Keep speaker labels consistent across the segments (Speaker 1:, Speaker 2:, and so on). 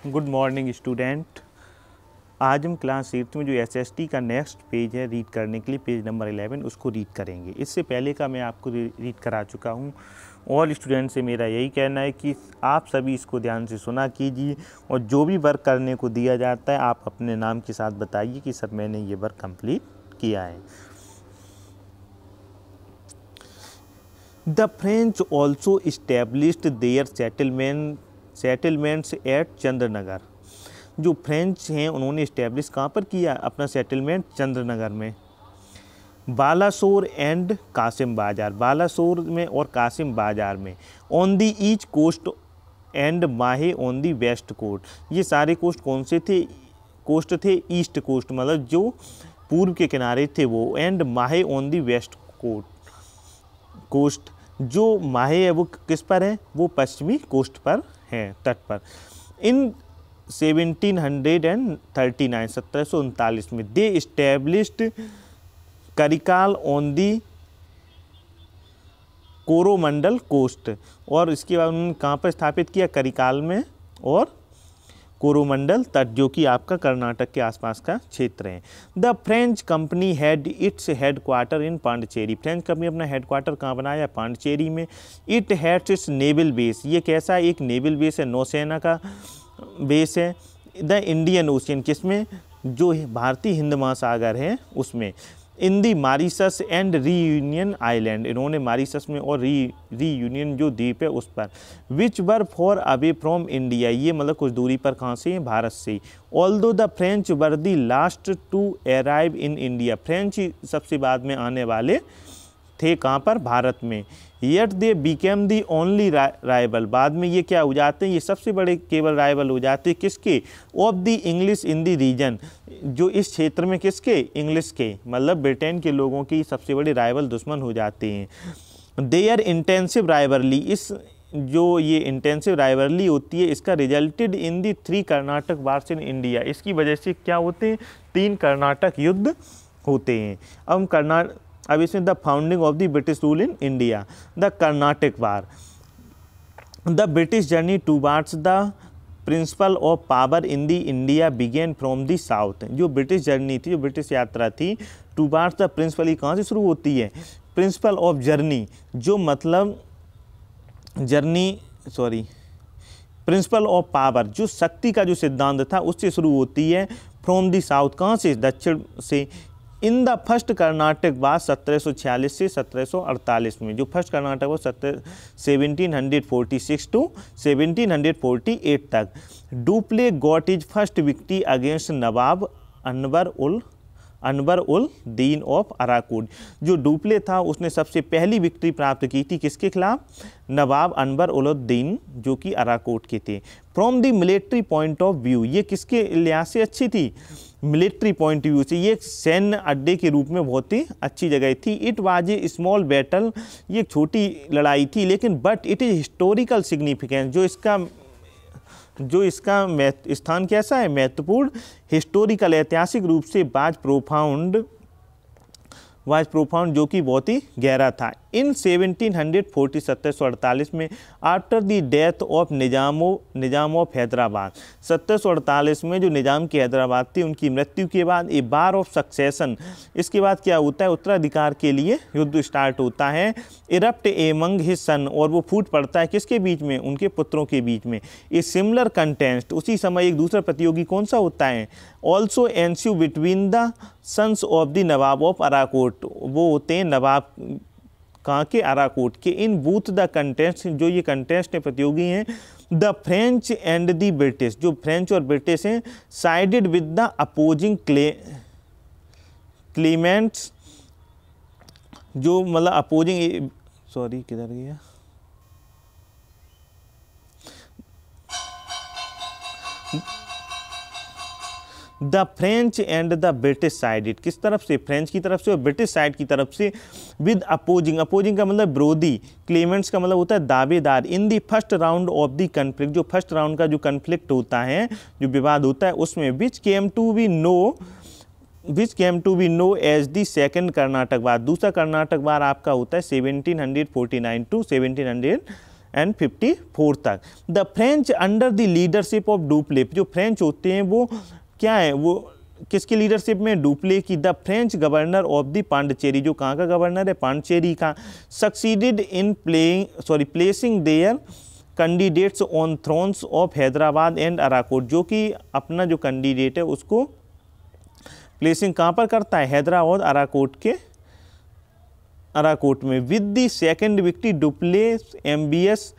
Speaker 1: Good morning student. आज हम class 8 में जो एसएसटी का नेक्स्ट पेज है रीड करने के लिए पेज नंबर 11 उसको रीड करेंगे। इससे पहले का मैं आपको रीड करा चुका हूँ। और स्टूडेंट से मेरा यही कहना है कि आप सभी इसको ध्यान से सुना कीजिए और जो भी वर्क करने को दिया जाता है आप अपने नाम के साथ बताइए कि सर मैंने ये वर्क कंप्लीट किया है। The French also established their settlements at Chandannagar. जो फ्रेंच हैं उन्होंने इस्टेब्लिश कहाँ पर किया अपना सेटलमेंट? चंद्रनगर में। बालासोर एंड कासिम बाजार, बालासोर में और कासिम बाजार में। On the east coast and Mahe on the west coast, ये सारे कोस्ट कौन से थे? कोस्ट थे ईस्ट कोस्ट, मतलब जो पूर्व के किनारे थे वो। And Mahe on the west coast, जो माहे है वो किस पर है? वो पश्चिमी कोस्ट पर है, तट पर। इन 1739 में they established Karaikal on the Coromandel coast, और इसके बाद उन्होंने कहाँ पर स्थापित किया? करिकाल में और कोरोमंडल तट, जो कि आपका कर्नाटक के आसपास का क्षेत्र है। The French company had its headquarter in Pondicherry, French company अपना हेडक्वार्टर कहाँ बनाया? पांडिचेरी में। It heads its naval base, ये कैसा है? एक नेवल बेस है, नौसेना का बेस है। द इंडियन ओशियन, किसमें? जो भारतीय हिंद महासागर है उसमें। In the Mauritius and Reunion island, इन्होंने मॉरिशस में और रीयूनियन जो द्वीप है उस पर। Which were far away from India, ये मतलब कुछ दूरी पर कहाँ से? भारत से। Although the French were the last to arrive in India, French सबसे बाद में आने वाले थे कहाँ पर? भारत में। Yet they became the only rival, बाद में ये क्या हो जाते हैं? ये सबसे बड़े केवल राइवल हो जाते हैं, किसके? Of the English in the region, जो इस क्षेत्र में किसके? इंग्लिश के, मतलब ब्रिटेन के लोगों की सबसे बड़े राइवल दुश्मन हो जाते हैं। देयर इंटेंसिव राइवरली, इस जो ये इंटेंसिव राइवरली होती है इसका resulted in the 3 Karnataka wars in India, इसकी वजह से क्या होते हैं? 3 कर्नाटक युद्ध होते हैं। अब इसमें the founding of the British rule in India, the Karnataka war, the British journey towards the principal of power in the India began from the south, जो ब्रिटिश जर्नी थी, जो ब्रिटिश यात्रा थी टूवार्ड्स द प्रिंसिपल, ये कहाँ से शुरू होती है? प्रिंसिपल ऑफ जर्नी, जो मतलब प्रिंसिपल ऑफ पावर, जो शक्ति का जो सिद्धांत था उससे शुरू होती है। फ्रॉम द साउथ, कहाँ से? दक्षिण से। इन द फर्स्ट कर्नाटक वार 1746 से 1748 में, जो फर्स्ट कर्नाटक वो 1746 टू 1748 तक। Dupleix got his first victory against nawab Anwar ul Din of अराकूट, जो डुप्ले था उसने सबसे पहली विक्ट्री प्राप्त की थी किसके खिलाफ? नवाब अनवर उल दीन, जो कि अराकूट के थे। From the military point of view, ये किसके लिहाज से अच्छी थी? मिलिट्री पॉइंट व्यू से, ये सैन्य अड्डे के रूप में बहुत ही अच्छी जगह थी। It was a small battle, ये एक छोटी लड़ाई थी, लेकिन but it is historical significance, जो इसका स्थान कैसा है? महत्वपूर्ण, हिस्टोरिकल, ऐतिहासिक रूप से वाज प्रोफाउंड, जो कि बहुत ही गहरा था। इन 1748 में after the death of Nizam of Hyderabad, 1748 में जो निजाम की हैदराबाद थी उनकी मृत्यु के बाद ए बार ऑफ सक्सेशन, इसके बाद क्या होता है? उत्तराधिकार के लिए युद्ध स्टार्ट होता है। इरप्ट एमंग हिज सन, और वो फूट पड़ता है किसके बीच में? उनके पुत्रों के बीच में। ए सिमिलर कंटेस्ट, उसी समय एक दूसरा प्रतियोगी कौन सा होता है? Also ensue between the sons of the nawab of Arcot, वो होते हैं नवाब कहाँ के? अराकोट के। इन बूथ द कंटेस्ट, जो ये कंटेस्ट प्रतियोगी हैं, the French and the British, जो फ्रेंच और ब्रिटिश हैं, sided with the opposing Clements, जो मतलब अपोजिंग, किधर गया? The French and the British side, किस तरफ से? फ्रेंच की तरफ से और ब्रिटिश साइड की तरफ से। विद अपोजिंग का मतलब विरोधी, क्लेमेंट्स का मतलब होता है दावेदार। In the first round of the conflict, जो फर्स्ट राउंड का जो कन्फ्लिक्ट होता है, जो विवाद होता है उसमें, which came to be known as the second Karnataka war, दूसरा कर्नाटक वार आपका होता है 1749 टू 1750 एंड 54 तक। The French under the leadership of Dupleix, जो फ्रेंच होते हैं वो क्या है, वो किसकी लीडरशिप में, डुप्ले की। The French governor of the Pondicherry, जो कहाँ का गवर्नर है, पांडिचेरी का। Succeeded in placing their candidates on thrones of Hyderabad and Arcot, जो कि अपना जो कैंडिडेट है उसको प्लेसिंग कहाँ पर करता है, हैदराबाद अराकोट में। With the second victory Dupleix ambitious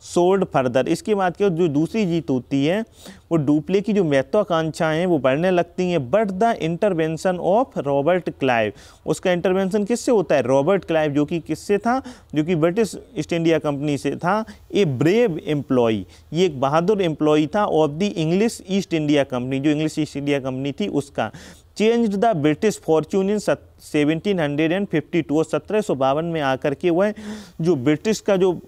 Speaker 1: soared further, इसके बाद क्या जो दूसरी जीत होती है वो डुप्ले की जो महत्वाकांक्षाएं हैं वो बढ़ने लगती हैं। But the intervention of Robert Clive, उसका इंटरवेंशन किससे होता है, रॉबर्ट क्लाइव, जो कि किससे था, जो कि ब्रिटिश ईस्ट इंडिया कंपनी से था। ए ब्रेव एम्प्लॉई, ये एक बहादुर एम्प्लॉई था of the English east India company, जो इंग्लिश ईस्ट इंडिया कंपनी थी उसका। चेंज्ड द ब्रिटिश फॉर्च्यून इन 1752, और 1752 में आकर के वह जो ब्रिटिश का जो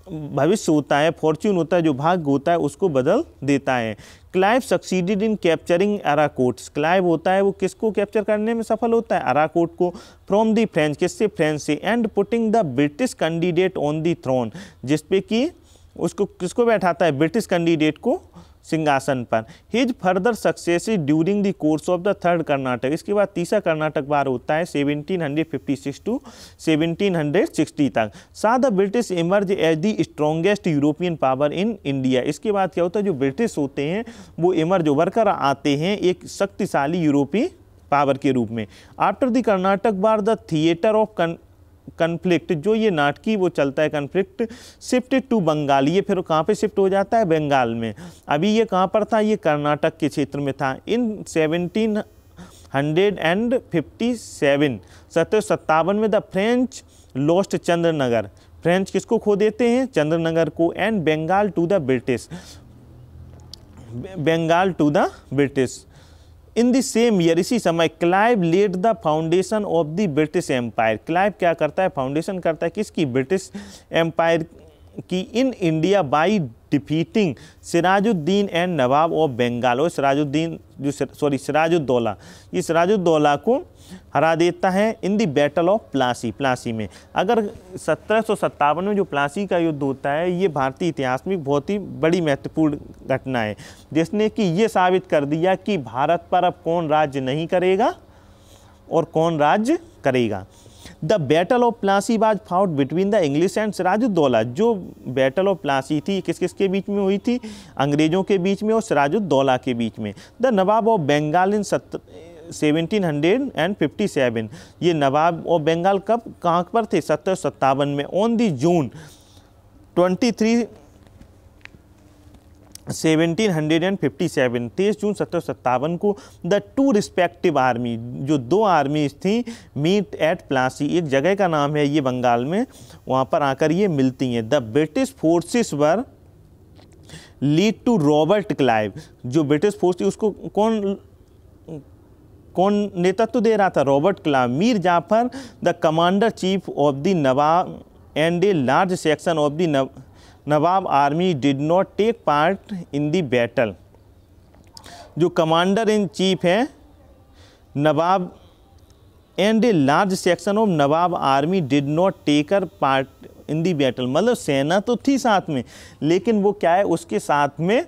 Speaker 1: भविष्य होता है, फॉर्च्यून होता है, जो भाग्य होता है, उसको बदल देता है। Clive succeeded in capturing Arakot, Clive होता है वो किसको कैप्चर करने में सफल होता है, अराकोट को। फ्रॉम द फ्रेंच, किससे, फ्रेंच से। And putting the British candidate on the throne, जिसपे कि उसको किसको बैठाता है, ब्रिटिश कैंडिडेट को सिंहासन पर। His further success during the course of the third Karnataka, इसके बाद तीसरा कर्नाटक बार होता है 1756 टू 1760 तक। So the British emerge as the strongest European power in India, इसके बाद क्या होता है, जो ब्रिटिश होते हैं वो इमर्ज उभर कर आते हैं एक शक्तिशाली यूरोपीय पावर के रूप में। After the Karnataka bar the theatre of conflict, जो ये नाटकी वो चलता है कन्फ्लिक्ट, शिफ्ट टू बंगाल, ये फिर कहाँ पे शिफ्ट हो जाता है, बंगाल में। अभी ये कहाँ पर था, ये कर्नाटक के क्षेत्र में था। इन 1757, 1757 में the French lost Chandannagar, French किसको खो देते हैं, चंद्रनगर को। And Bengal to the British, Bengal to the British. In the same year, इसी समय, Clive led the foundation of the British empire, Clive क्या करता है, फाउंडेशन करता है किसकी, ब्रिटिश एम्पायर की। In India by defeating Sirajuddin and Nawab of Bengal, और सिराजुद्दीन जो सिराजुद्दौला, ये सिराजुद्दौला को हरा देता है इन the battle of Plassey, Plassey में। अगर 1757 में जो प्लासी का युद्ध होता है, ये भारतीय इतिहास में बहुत ही बड़ी महत्वपूर्ण घटना है, जिसने कि ये साबित कर दिया कि भारत पर अब कौन राज्य नहीं करेगा और कौन राज्य करेगा। The battle of Plassey was fought between the English and Sirajuddaula, जो बैटल ऑफ प्लासी थी किस किस के बीच में हुई थी, अंग्रेजों के बीच में और सिराजुद्दौला के बीच में। द नवाब ऑफ बंगाल इन 1757, ये नवाब ऑफ बंगाल कब कहाँ पर थे, 1757 में। ऑन दी जून 23, 1757, 23 जून 1757 को द टू रिस्पेक्टिव आर्मी, जो दो आर्मीज थी, मीट एट प्लासी, एक जगह का नाम है ये बंगाल में, वहाँ पर आकर ये मिलती हैं। The British forces were lead to Robert Clive, जो ब्रिटिश फोर्स थी उसको कौन नेतृत्व दे रहा था, Robert Clive. Mir Jafar the commander chief of the nawab and a large section of the nawab army did not take part in the battle, जो commander in chief है nawab and a large section of nawab army did not take a part in the battle, मतलब सेना तो थी साथ में, लेकिन वो क्या है, उसके साथ में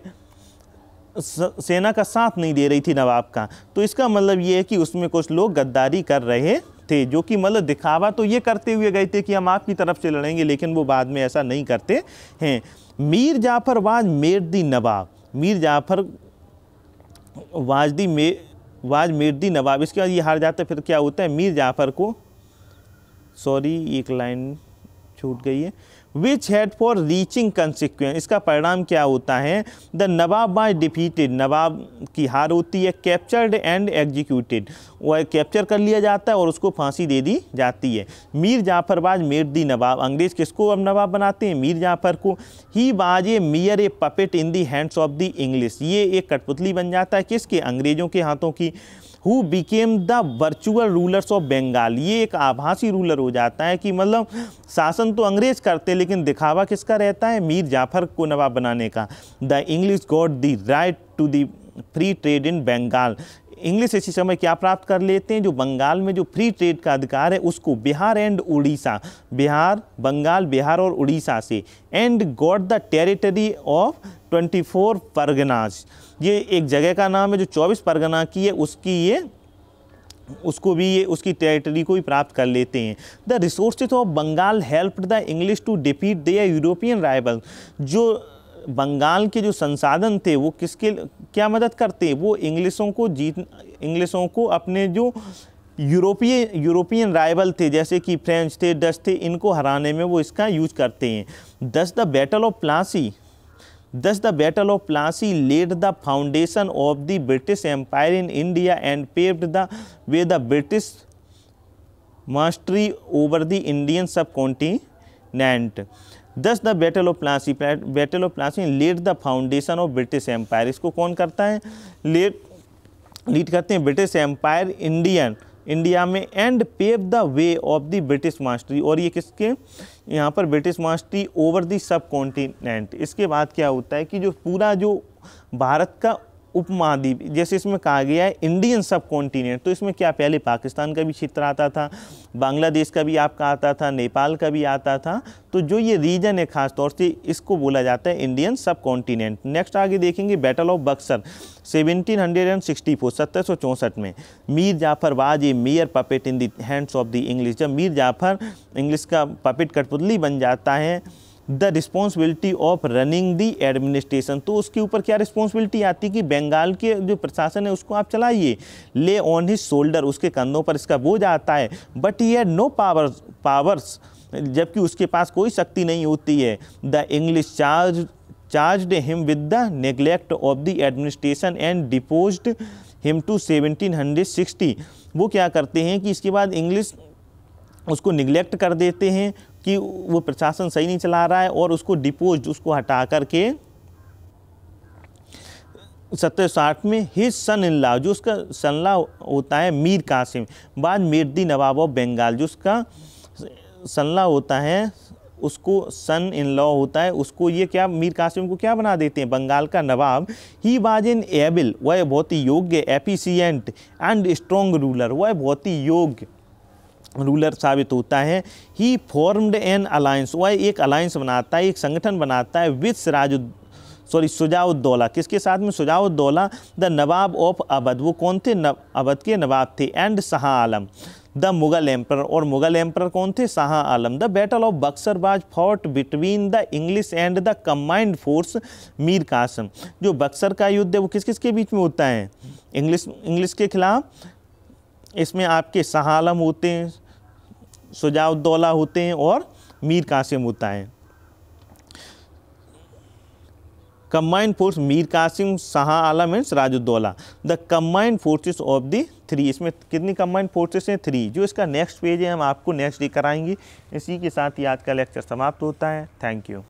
Speaker 1: सेना का साथ नहीं दे रही थी नवाब का। तो इसका मतलब ये है कि उसमें कुछ लोग गद्दारी कर रहे थे, जो कि मतलब दिखावा तो ये करते हुए गए थे कि हम आपकी तरफ से लड़ेंगे, लेकिन वो बाद में ऐसा नहीं करते हैं। Mir Jafar was made the nawab, Mir Jafar was made the nawab, इसके बाद ये हार जाता है, फिर क्या होता है, मीर जाफर को, सॉरी एक लाइन छूट गई है, which had for reaching consequence, इसका परिणाम क्या होता है, द नवाब बाय डिफीटेड, नवाब की हार होती है। कैप्चर्ड एंड एग्जीक्यूटेड, वह कैप्चर कर लिया जाता है और उसको फांसी दे दी जाती है। मीर जाफर बाज मेड दी नवाब, अंग्रेज किसको अब नवाब बनाते हैं, मीर जाफर को। He was a mere a puppet in the hands of the English, ये एक कठपुतली बन जाता है किसके, अंग्रेजों के हाथों की। Who became the virtual rulers of Bengal, ये एक आभासी रूलर हो जाता है कि मतलब शासन तो अंग्रेज करते लेकिन दिखावा किसका रहता है, मीर जाफर को नवाब बनाने का। The English got the right to the free trade in Bengal, English इसी समय क्या प्राप्त कर लेते हैं, जो बंगाल में जो फ्री ट्रेड का अधिकार है उसको बिहार एंड उड़ीसा, बिहार, बंगाल, बिहार और उड़ीसा से, and got the territory of 24 Parganas, ये एक जगह का नाम है जो 24 परगना की है, उसको भी ये उसकी टेरिटरी को भी प्राप्त कर लेते हैं। The resources of Bengal helped the English to defeat their European rival, जो बंगाल के जो संसाधन थे वो किसके क्या मदद करते हैं, वो इंग्लिशों को अपने जो यूरोपियन राइवल थे जैसे कि फ्रेंच थे, डच थे, इनको हराने में वो इसका यूज करते हैं। Thus the battle of Plassey led the foundation of the British empire in India and paved the way the British mastery over the Indian subcontinent. Thus the battle of Plassey led the foundation of British empire, इसको कौन करता है, lead करते हैं British empire India में, and pave the way of the British mastery, और ये किसके यहाँ पर ब्रिटिश मास्टरी ओवर द सब कॉन्टिनेंट। इसके बाद क्या होता है कि जो पूरा जो भारत का उपमहाद्वीप, जैसे इसमें कहा गया है इंडियन सब कॉन्टिनेंट, तो इसमें क्या पहले पाकिस्तान का भी क्षेत्र आता था, बांग्लादेश का भी आपका आता था, नेपाल का भी आता था, तो जो ये रीजन है खास तौर से इसको बोला जाता है इंडियन सब कॉन्टिनेंट। नेक्स्ट आगे देखेंगे बैटल ऑफ बक्सर 1764 में, Mir Jafar was a mere puppet in the hands of the English, जब मीर जाफर इंग्लिश का पपेट कठपुतली बन जाता है, the responsibility of running the administration, तो उसके ऊपर क्या रिस्पॉन्सिबिलिटी आती है कि बंगाल के जो प्रशासन है उसको आप चलाइए, ले ऑन हिज शोल्डर, उसके कंधों पर इसका बोझ आता है, but he had no powers, जबकि उसके पास कोई शक्ति नहीं होती है। The English charged him with the neglect of the administration and deposed him to 1760, वो क्या करते हैं कि इसके बाद इंग्लिश उसको निगलेक्ट कर देते हैं कि वो प्रशासन सही नहीं चला रहा है, और उसको डिपोज, उसको हटा करके 1760 में हिज सन इन लॉ, जो उसका सन लॉ होता है मीर कासिम, बाद मीर दी नवाब ऑफ बंगाल, जो उसका सन लॉ होता है उसको सन इन लॉ होता है, उसको ये क्या मीर कासिम को क्या बना देते हैं, बंगाल का नवाब। ही वाज एन एबल, वह बहुत ही योग्य, एफिशिएंट एंड स्ट्रॉन्ग रूलर, वह बहुत ही योग्य रूलर साबित होता है। ही फॉर्म्ड एन अलायंस, वह एक अलायंस बनाता है, एक संगठन बनाता है विद शुजाउद्दौला, किसके साथ में, शुजाउद्दौला, द नवाब ऑफ अवध, वो कौन थे, अवध के नवाब थे, and Shah Alam the Mughal emperor, और मुगल एम्पर कौन थे, Shah Alam. The battle of Buxar was fought between the English and the combined force Mir Qasim, जो बक्सर का युद्ध है वो किस किस के बीच में होता है, इंग्लिश के खिलाफ, इसमें आपके शाह आलम होते हैं, शुजाउद्दौला होते हैं और मीर कासिम होता है। Combined force Mir Kasim, Shah Alam and Sirajuddaula, the combined forces of the 3, इसमें कितनी कंबाइंड फोर्सेस हैं, 3। जो इसका नेक्स्ट पेज है हम आपको नेक्स्ट डे कराएंगे। इसी के साथ ही आज का लेक्चर समाप्त होता है। Thank you.